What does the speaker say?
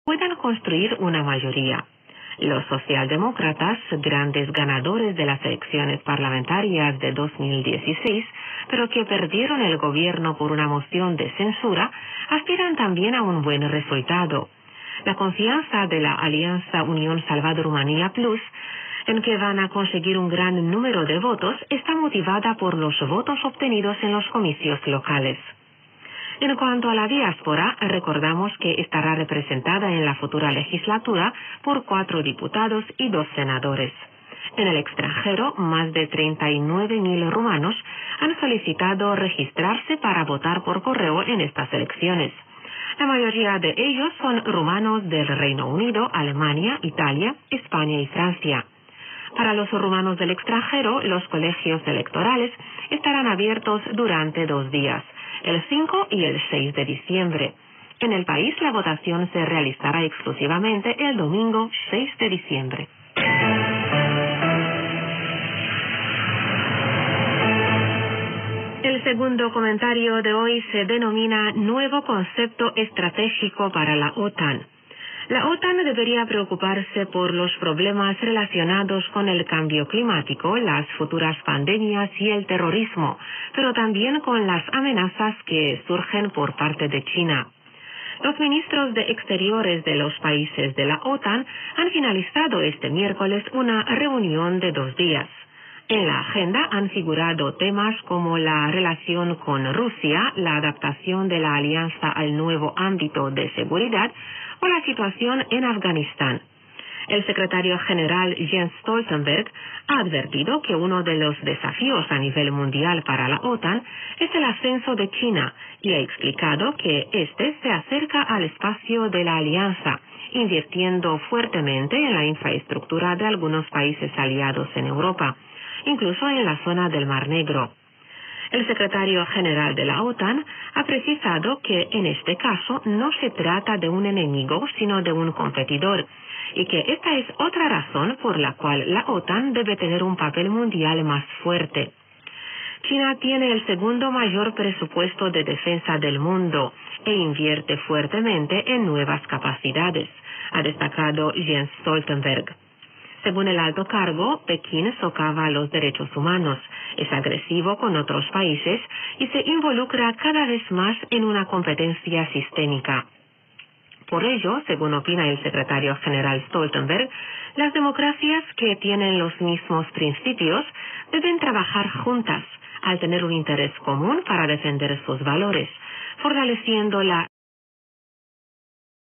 puedan construir una mayoría. Los socialdemócratas, grandes ganadores de las elecciones parlamentarias de 2016, pero que perdieron el gobierno por una moción de censura, aspiran también a un buen resultado. La confianza de la Alianza Unión Salvador Rumanía Plus, en que van a conseguir un gran número de votos, está motivada por los votos obtenidos en los comicios locales. En cuanto a la diáspora, recordamos que estará representada en la futura legislatura por 4 diputados y 2 senadores. En el extranjero, más de 39.000 rumanos han solicitado registrarse para votar por correo en estas elecciones. La mayoría de ellos son rumanos del Reino Unido, Alemania, Italia, España y Francia. Para los rumanos del extranjero, los colegios electorales estarán abiertos durante 2 días, el 5 y el 6 de diciembre. En el país, la votación se realizará exclusivamente el domingo 6 de diciembre. El segundo comentario de hoy se denomina Nuevo Concepto Estratégico para la OTAN. La OTAN debería preocuparse por los problemas relacionados con el cambio climático, las futuras pandemias y el terrorismo, pero también con las amenazas que surgen por parte de China. Los ministros de Exteriores de los países de la OTAN han finalizado este miércoles una reunión de 2 días. En la agenda han figurado temas como la relación con Rusia, la adaptación de la alianza al nuevo ámbito de seguridad o la situación en Afganistán. El secretario general Jens Stoltenberg ha advertido que uno de los desafíos a nivel mundial para la OTAN es el ascenso de China y ha explicado que este se acerca al espacio de la alianza, invirtiendo fuertemente en la infraestructura de algunos países aliados en Europa, incluso en la zona del Mar Negro. El secretario general de la OTAN ha precisado que en este caso no se trata de un enemigo, sino de un competidor, y que esta es otra razón por la cual la OTAN debe tener un papel mundial más fuerte. China tiene el segundo mayor presupuesto de defensa del mundo e invierte fuertemente en nuevas capacidades, ha destacado Jens Stoltenberg. Según el alto cargo, Pekín socava los derechos humanos, es agresivo con otros países y se involucra cada vez más en una competencia sistémica. Por ello, según opina el secretario general Stoltenberg, las democracias que tienen los mismos principios deben trabajar juntas al tener un interés común para defender sus valores, fortaleciendo la